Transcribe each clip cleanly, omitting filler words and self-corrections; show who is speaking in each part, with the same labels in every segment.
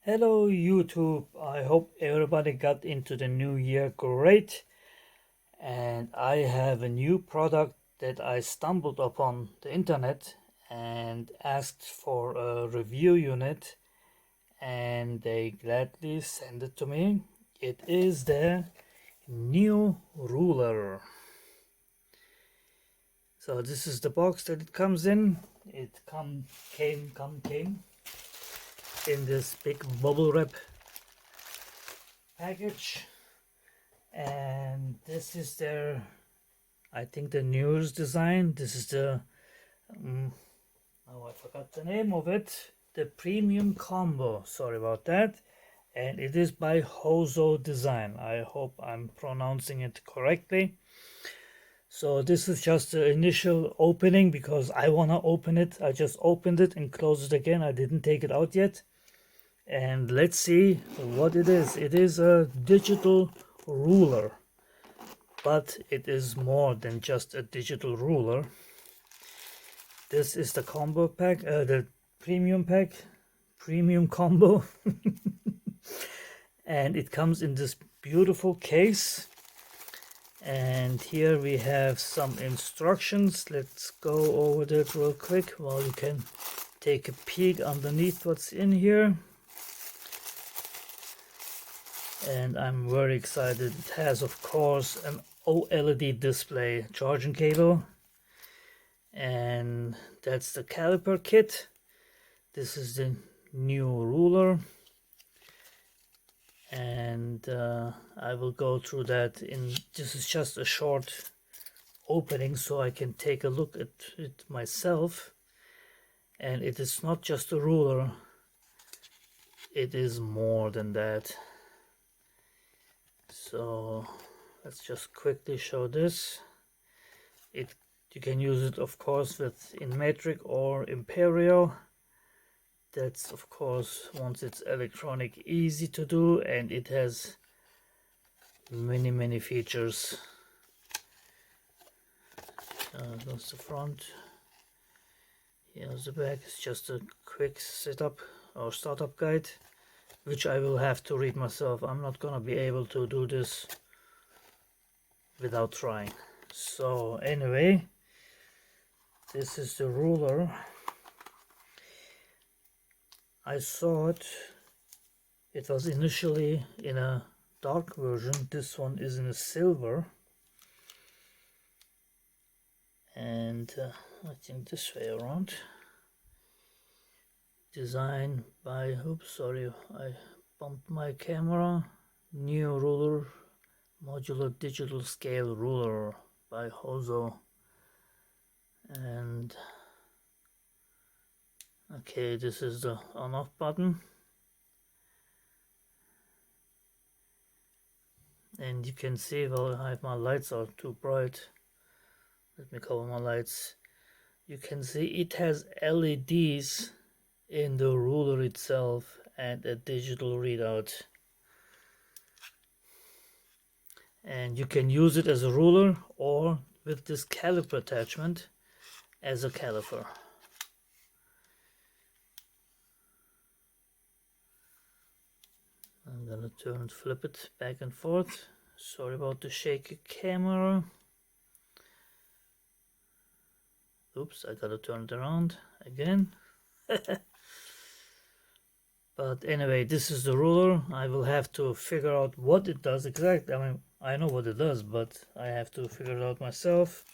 Speaker 1: Hello YouTube, I hope everybody got into the new year great, and I have a new product that I stumbled upon the internet and asked for a review unit, and they gladly sent it to me. It is the NeoRuler. So this is the box that it comes in. It came in this big bubble wrap package, and this is their, I think, the newest design. This is the oh, I forgot the name of it, the premium combo, sorry about that, and it is by HOZO design. I hope I'm pronouncing it correctly. So this is just the initial opening because I want to open it. I just opened it and closed it again. I didn't take it out yet. And let's see what it is. It is a digital ruler, but it is more than just a digital ruler. This is the combo pack, the premium pack, premium combo. And it comes in this beautiful case. And here we have some instructions. Let's go over that real quick while you can take a peek underneath what's in here. And I'm very excited. It has, of course, an OLED display, charging cable, and that's the caliper kit. This is the NeoRuler, and I will go through that in, this is just a short opening so I can take a look at it myself. And it is not just a ruler, it is more than that. So let's just quickly show this. You can use it, of course, with in metric or imperial. That's, of course, once it's electronic, easy to do, and it has many features. That's the front. Here's the back. It's just a quick setup or startup guide, which I will have to read myself. I'm not gonna be able to do this without trying. So anyway, this is the ruler. I saw it. It was initially in a dark version. This one is in a silver. And I think this way around. Design by, oops, sorry, I bumped my camera. NeoRuler modular digital scale ruler by HOZO. And okay, this is the on-off button, and you can see, well, I have my lights are too bright. Let me cover my lights. You can see it has LEDs in the ruler itself and a digital readout. And you can use it as a ruler or with this caliper attachment as a caliper. I'm gonna flip it back and forth. Sorry about the shaky camera. Oops, I gotta turn it around again. But anyway, this is the ruler. I will have to figure out what it does exactly. I mean, I know what it does, but I have to figure it out myself.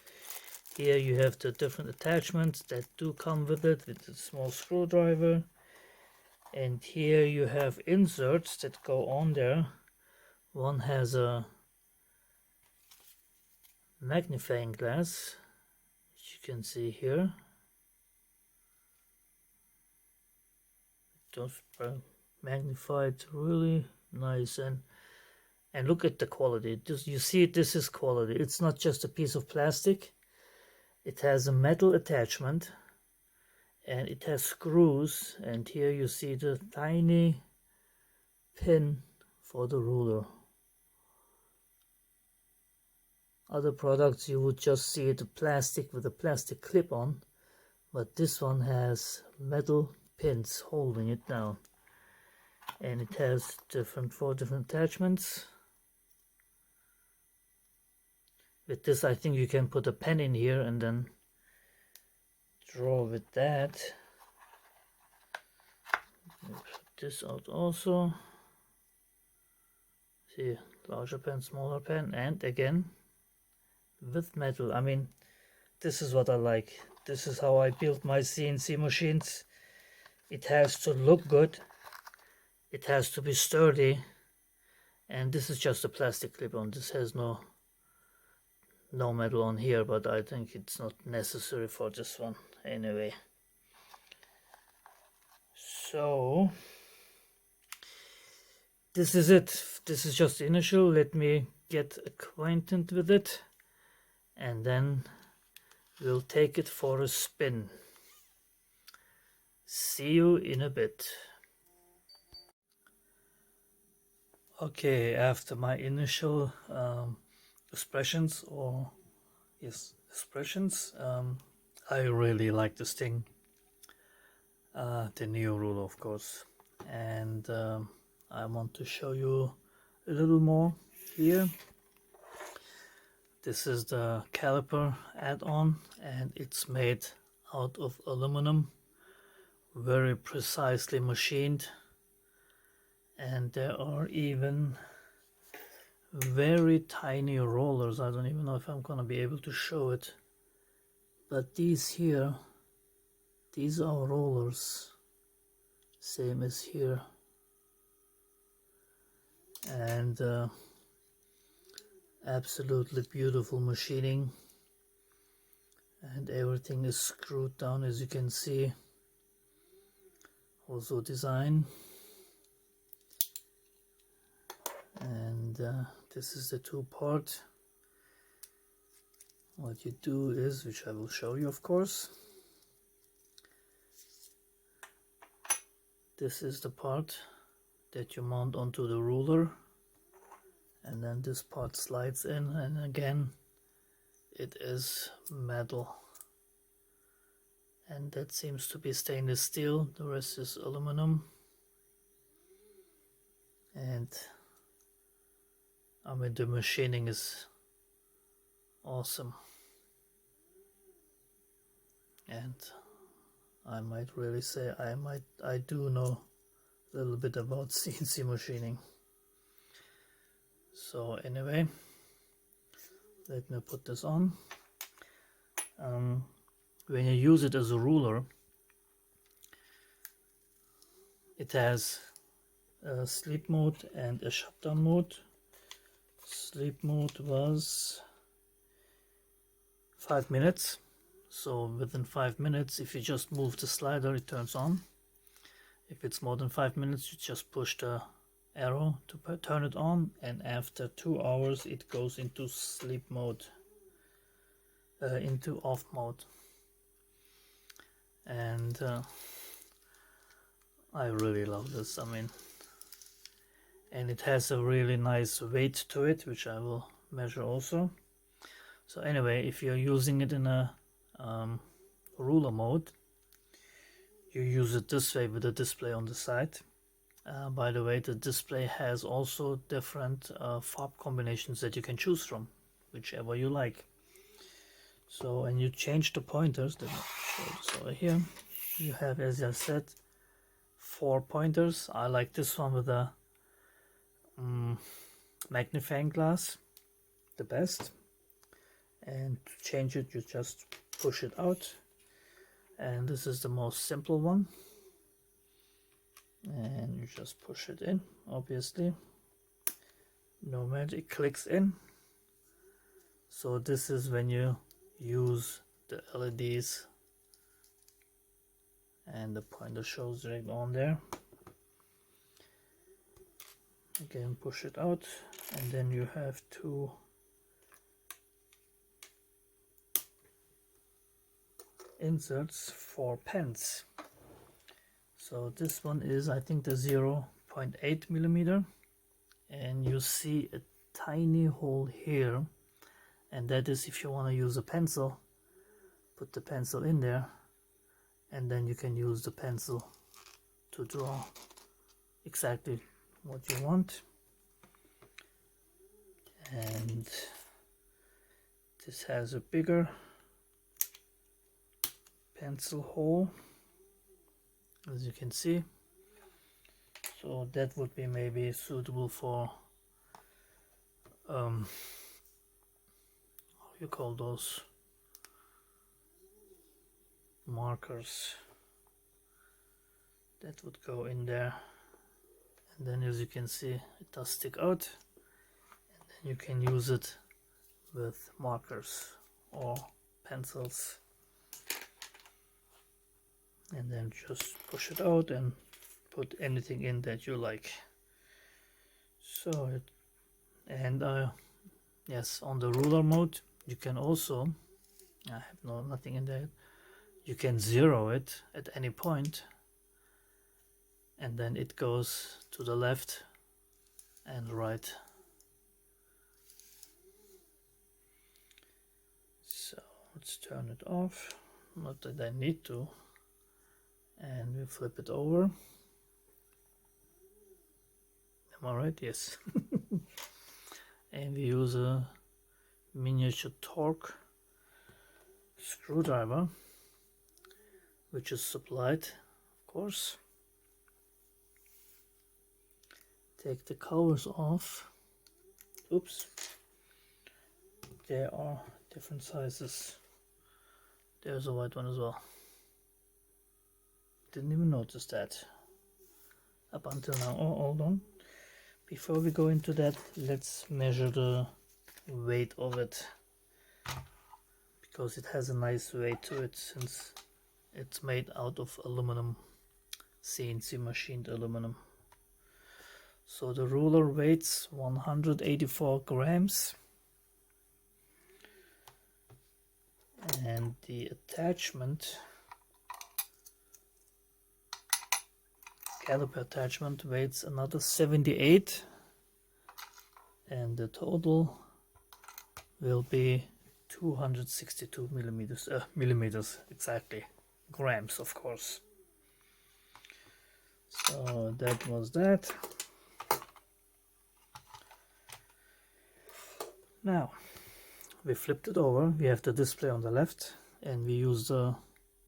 Speaker 1: Here you have the different attachments that do come with it, with a small screwdriver. And here you have inserts that go on there. One has a magnifying glass, which you can see here. Just magnify it really nice, and look at the quality. You see it, this is quality. It's not just a piece of plastic. It has a metal attachment, and it has screws, and here you see the tiny pin for the ruler. Other products you would just see it plastic with a plastic clip on, but this one has metal pins holding it down. and it has four different attachments. With this, I think you can put a pen in here and then draw with that. Put this out also. See, larger pen, smaller pen, and again with metal. I mean, this is what I like. This is how I build my CNC machines. It has to look good, it has to be sturdy, and this is just a plastic clip-on. This has no metal on here, but I think it's not necessary for this one anyway. So this is it. This is just the initial. Let me get acquainted with it, and then we'll take it for a spin. See you in a bit. Okay, after my initial expressions, I really like this thing, the NeoRuler, of course, and I want to show you a little more here. This is the caliper add-on, and it's made out of aluminum, very precisely machined, and there are even very tiny rollers. I don't even know if I'm gonna be able to show it, but these here, these are rollers, same as here, and absolutely beautiful machining, and everything is screwed down, as you can see. HOZO design, and this is the two-part. What you do is, which I will show you, of course, this is the part that you mount onto the ruler, and then this part slides in, and again it is metal, and that seems to be stainless steel. The rest is aluminum, and I mean, the machining is awesome, and I might really say I do know a little bit about CNC machining. So anyway, let me put this on. When you use it as a ruler, it has a sleep mode and a shutdown mode. Sleep mode was 5 minutes, so within 5 minutes, if you just move the slider, it turns on. If it's more than 5 minutes, you just push the arrow to turn it on, and after 2 hours it goes into sleep mode, into off mode. And I really love this. I mean, and it has a really nice weight to it, which I will measure also. So anyway, if you're using it in a ruler mode, you use it this way with the display on the side. By the way, the display has also different fob combinations that you can choose from, whichever you like. So, and you change the pointers. Let me show this over here. You have, as I said, 4 pointers. I like this one with a magnifying glass the best. And to change it, you just push it out. And this is the most simple one. And you just push it in, obviously. No magic, clicks in. So this is when you use the LEDs, and the pointer shows right on there. Again, push it out, and then you have 2 inserts for pens. So this one is, I think, the 0.8 millimeter, and you see a tiny hole here, and that is if you want to use a pencil. Put the pencil in there, and then you can use the pencil to draw exactly what you want. And this has a bigger pencil hole, as you can see, so that would be maybe suitable for how you call those markers that would go in there. And then, as you can see, it does stick out, and then you can use it with markers or pencils, and then just push it out and put anything in that you like. So it, and yes, on the ruler mode you can also, I have nothing in there, you can zero it at any point, and then it goes to the left and right. So let's turn it off, not that I need to, and we flip it over. Am I right? Yes. And we use a miniature torque screwdriver, which is supplied, of course. Take the covers off. Oops. There are different sizes. There's a white one as well. Didn't even notice that up until now. Oh, hold on. Before we go into that, let's measure the weight of it, because it has a nice weight to it since it's made out of aluminum, CNC machined aluminum. So the ruler weighs 184 grams, and the attachment, caliper attachment, weighs another 78, and the total will be 262 millimeters exactly, grams of course. So that was that. Now we flipped it over, we have the display on the left, and we use the,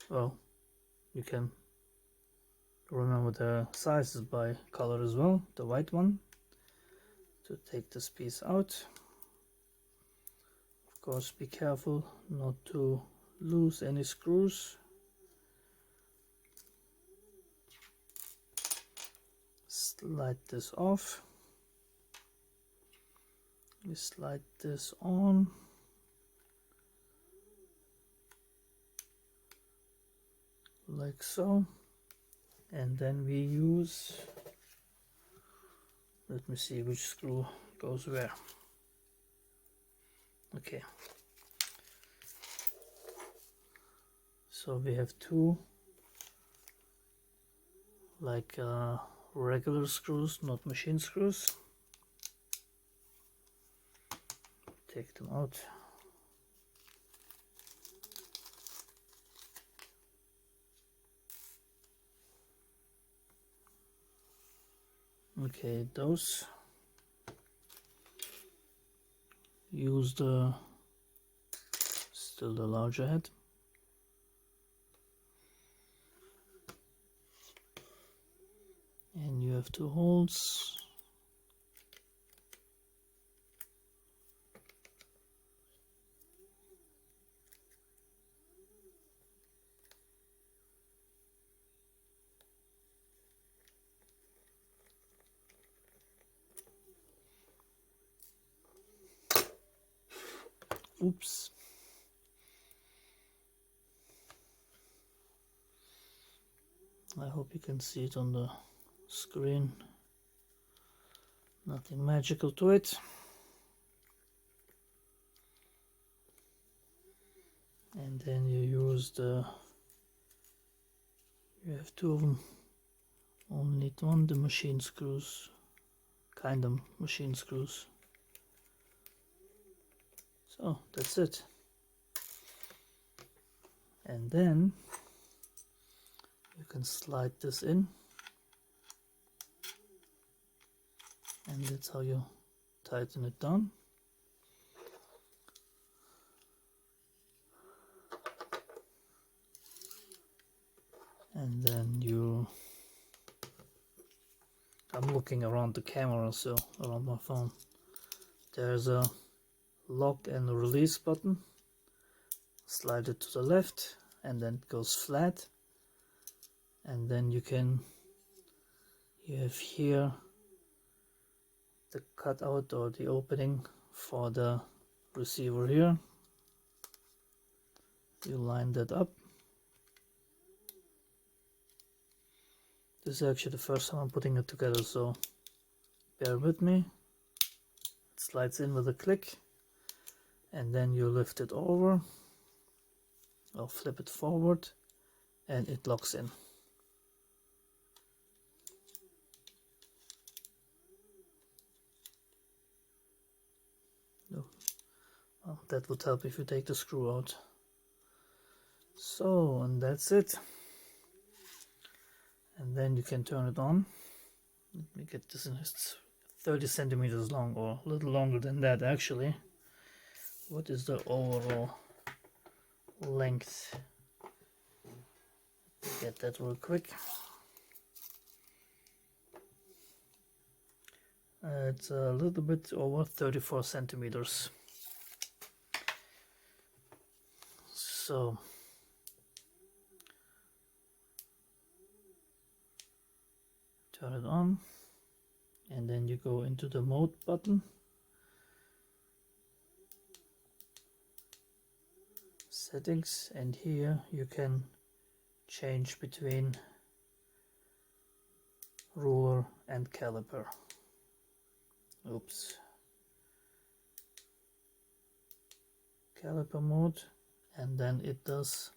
Speaker 1: well, you can remember the sizes by color as well, the white one, to take this piece out. Of course, be careful not to lose any screws. Slide this off. We slide this on. Like so. And then we use, let me see which screw goes where. Okay. So we have two like regular screws, not machine screws. Take them out. Okay, those. Use the, still the larger head. And you have two holes. Oops. I hope you can see it on the screen. Nothing magical to it. And then you use the, you have two of them, only need one, the machine screws, kind of machine screws. So that's it. And then you can slide this in. and that's how you tighten it down. And then I'm looking around the camera, so around my phone. There's a lock and release button. Slide it to the left and then it goes flat. And then you have here the cutout or the opening for the receiver here. You line that up. This is actually the first time I'm putting it together, so bear with me. It slides in with a click, and then you lift it over or flip it forward and it locks in. Well, that would help if you take the screw out. So, and that's it. And then you can turn it on. Let me get this in. It's 30 centimeters long, or a little longer than that actually. What is the overall length? Get that real quick. It's a little bit over 34 centimeters. So turn it on, and then you go into the mode button, settings, and here you can change between ruler and caliper. Oops. Caliper mode, and then it does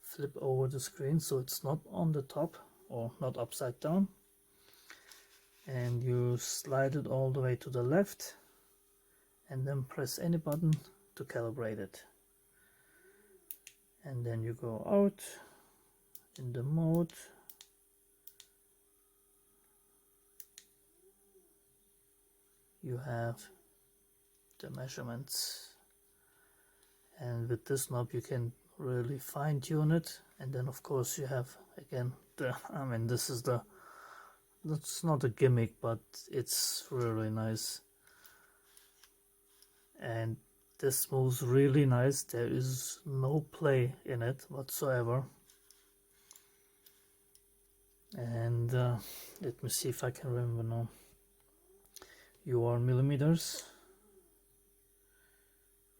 Speaker 1: flip over the screen, so it's not on the top or not upside down. And you slide it all the way to the left and then press any button to calibrate it. And then you go out in the mode. You have the measurements, and with this knob you can really fine-tune it. And then of course you have again that's not a gimmick, but it's really nice, and this moves really nice. There is no play in it whatsoever. And let me see if I can remember now. You are millimeters.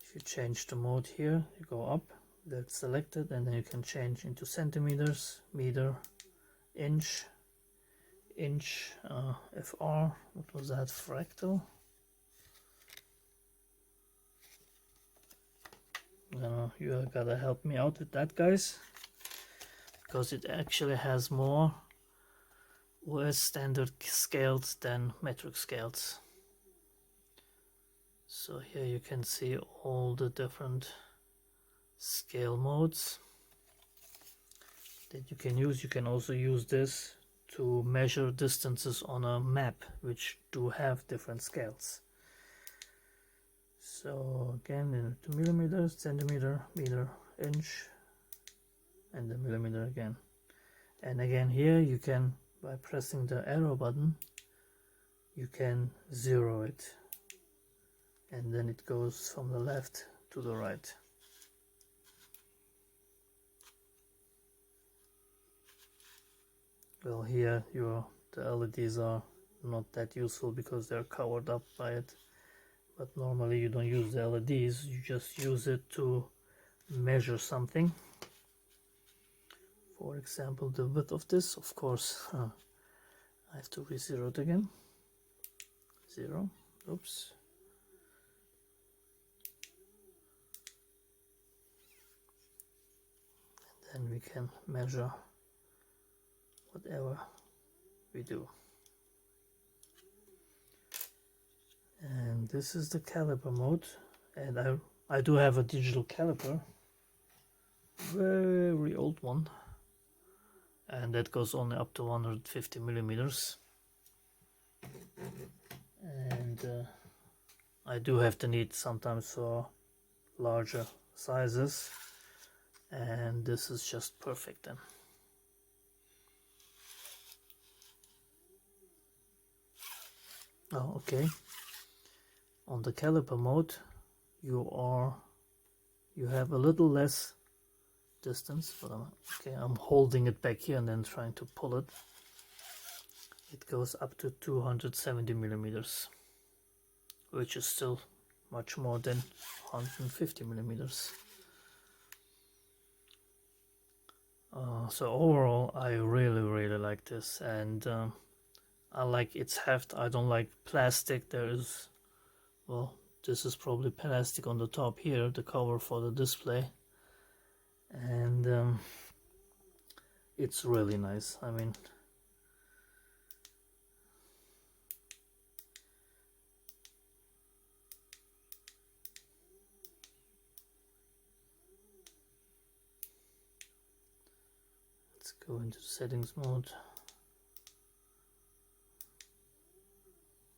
Speaker 1: If you change the mode here, you go up, that's selected, and then you can change into centimeters, meter, inch, FR, what was that, fractal? You gotta help me out with that, guys, because it actually has more US standard scales than metric scales. So here you can see all the different scale modes that you can use. You can also use this to measure distances on a map, which do have different scales. So again, into millimeters, centimeter, meter, inch, and the millimeter again. And again here you can, by pressing the arrow button, you can zero it, and then it goes from the left to the right. Well, here the LEDs are not that useful because they're covered up by it, but normally you don't use the LEDs, you just use it to measure something. For example, the width of this, of course, I have to re-zero it again. Zero, oops. And then we can measure whatever we do. And this is the caliper mode, and I do have a digital caliper, very old one, and that goes only up to 150 millimeters. and I do have the need sometimes for larger sizes, and this is just perfect then. Oh, okay. On the caliper mode, you have a little less distance, but I'm holding it back here and then trying to pull it. It goes up to 270 millimeters, which is still much more than 150 millimeters. So overall, I really like this, and I like its heft. I don't like plastic. There is, well, this is probably plastic on the top here, the cover for the display, and it's really nice. I mean, let's go into settings mode.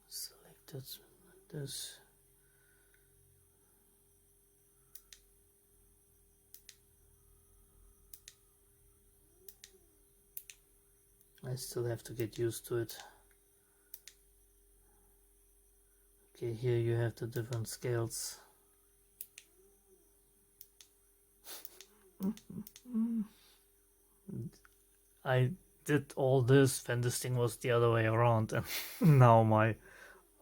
Speaker 1: Select it, this. I still have to get used to it. Okay, here you have the different scales. I did all this when this thing was the other way around, and now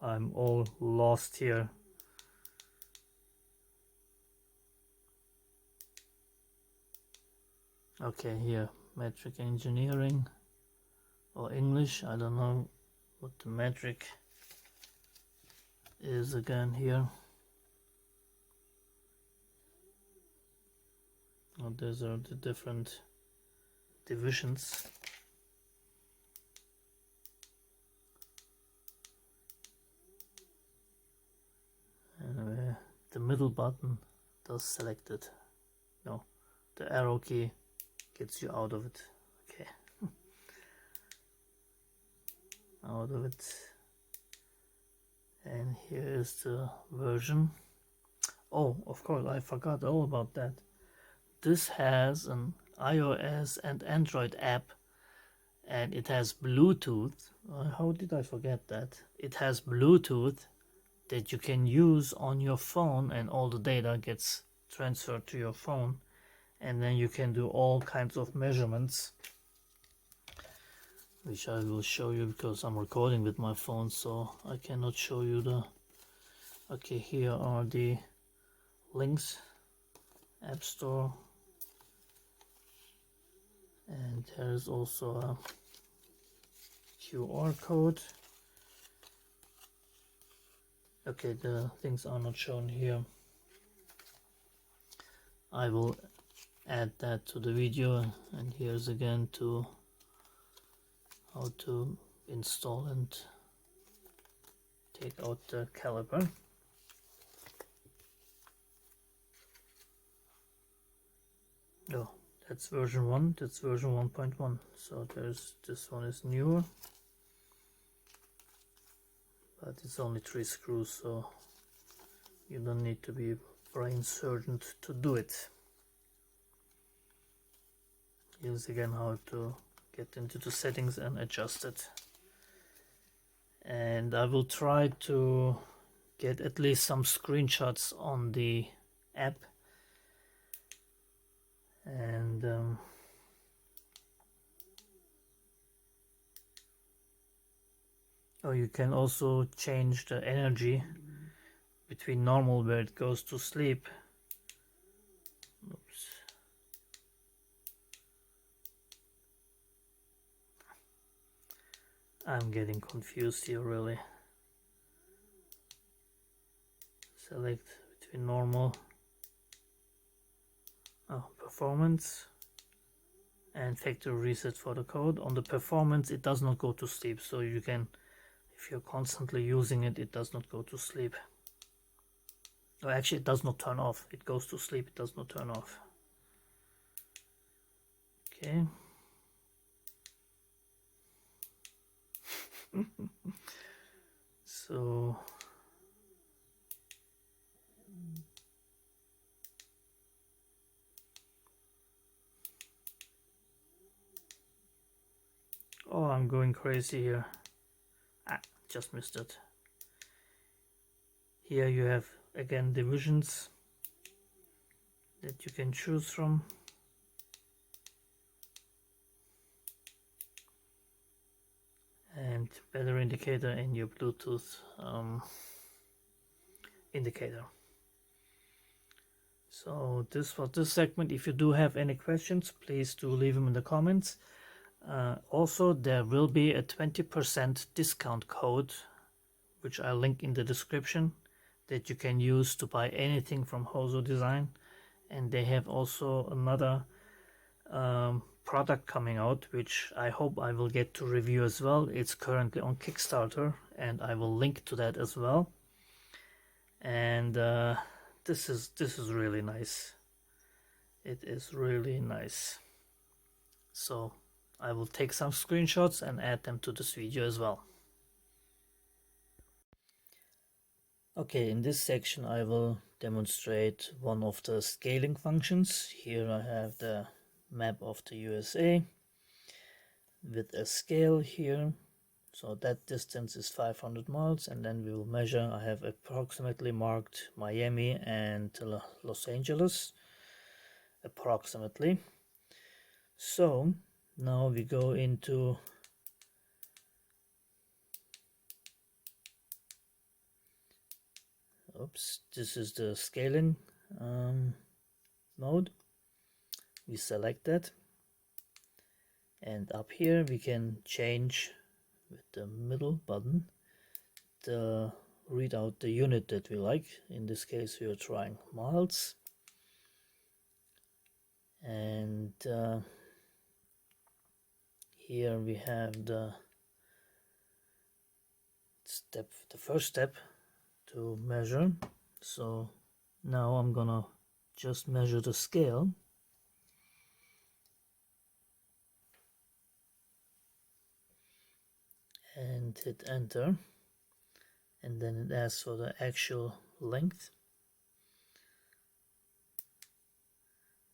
Speaker 1: I'm all lost here. Okay, here, metric engineering or English, I don't know what the metric is again here. Oh, those are the different divisions. And the middle button does select it. No, the arrow key gets you out of it. Okay. Out of it. And here is the version. Oh, of course, I forgot all about that. This has an iOS and Android app, and it has Bluetooth. How did I forget that? It has Bluetooth that you can use on your phone, and all the data gets transferred to your phone, and then you can do all kinds of measurements, which I will show you because I'm recording with my phone, so I cannot show you the... Okay, here are the links, App Store, and there is also a QR code. Okay, the things are not shown here. I will add that to the video, and here's again to how to install and take out the caliper. Oh, that's version 1, that's version 1.1, so there's this one is newer, but it's only 3 screws, so you don't need to be a brain surgeon to do it. Here's again how to get into the settings and adjust it. And I will try to get at least some screenshots on the app. And oh, you can also change the energy between normal where it goes to sleep. Oops. I'm getting confused here really. Select between normal, performance, and factory reset for the code. On the performance it does not go to sleep, so you can, if you're constantly using it, it does not go to sleep. Oh, actually it does not turn off, it goes to sleep, it does not turn off. Okay. So oh, I'm going crazy here. Just missed it. Here you have again divisions that you can choose from. And weather indicator and your Bluetooth indicator. So this for this segment. If you do have any questions, please do leave them in the comments. Also, there will be a 20% discount code, which I'll link in the description, that you can use to buy anything from HOZO Design. And they have also another product coming out, which I hope I will get to review as well. It's currently on Kickstarter, and I will link to that as well. And this is really nice. It is really nice. So I will take some screenshots and add them to this video as well. Okay, in this section I will demonstrate one of the scaling functions. Here I have the map of the USA with a scale here. So that distance is 500 miles, and then we will measure. I have approximately marked Miami and Los Angeles, approximately. So now we go into this is the scaling mode. We select that, and up here we can change with the middle button the read out the unit that we like. In this case we are trying miles, and here we have the first step to measure. So now I'm gonna just measure the scale, and hit enter, and then it asks for the actual length,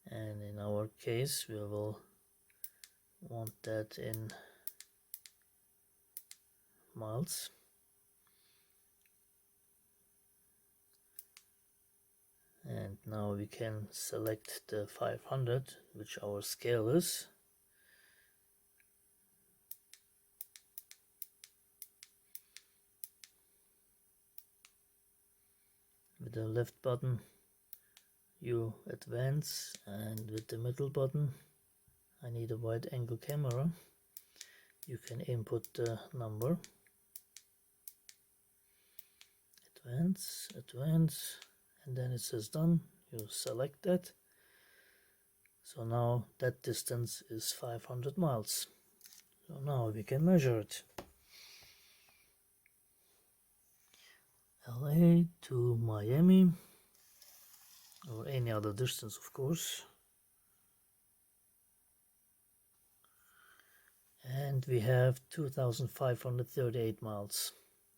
Speaker 1: and in our case we will want that in miles. And now we can select the 500, which our scale is. With the left button you advance, and with the middle button, I need a wide angle camera, you can input the number, advance, advance, and then it says done. You select that. So now that distance is 500 miles. So now we can measure it. LA to Miami, or any other distance of course. And we have 2,538 miles.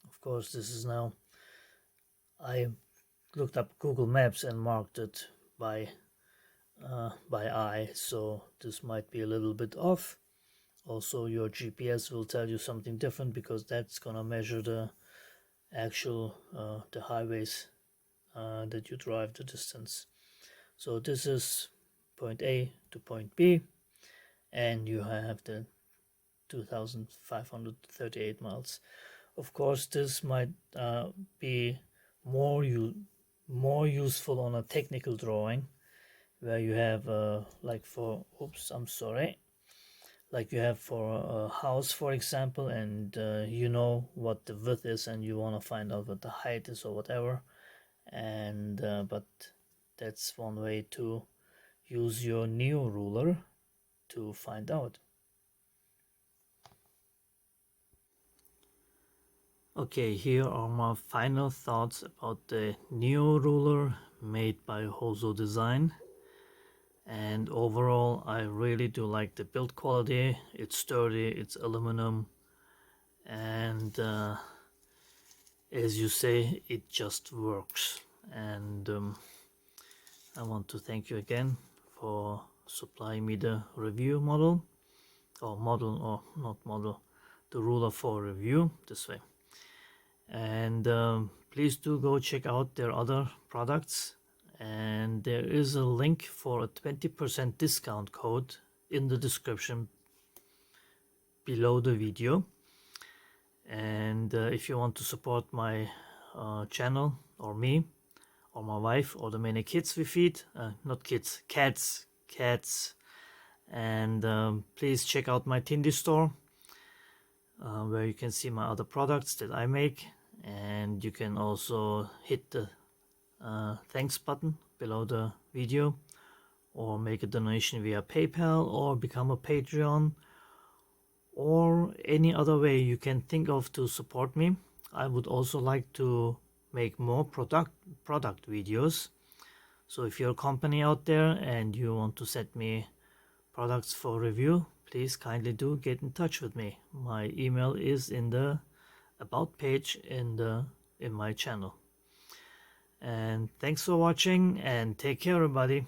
Speaker 1: Of course, this is now, I looked up Google Maps and marked it by eye, so this might be a little bit off. Also, your GPS will tell you something different, because that's gonna measure the actual the highways that you drive, the distance. So this is point A to point B, and you have the 2,538 miles. Of course, this might be more useful on a technical drawing, where you have like for like you have for a house, for example, and you know what the width is, and you want to find out what the height is or whatever. And but that's one way to use your NeoRuler to find out. Okay, here are my final thoughts about the NeoRuler made by HOZO Design. And overall, I really do like the build quality. It's sturdy, it's aluminum, and as you say, it just works. And I want to thank you again for supplying me the review model, or not model, the ruler for review this way. And please do go check out their other products, and there is a link for a 20% discount code in the description below the video. And if you want to support my channel, or me, or my wife, or the many kids we feed, not kids, cats, and please check out my Tindie store, where you can see my other products that I make, and you can also hit the thanks button below the video, or make a donation via PayPal, or become a Patreon, or any other way you can think of to support me. I would also like to make more product videos. So if you're a company out there and you want to send me products for review, please kindly do get in touch with me. My email is in the about page in my channel. And thanks for watching, and take care, everybody.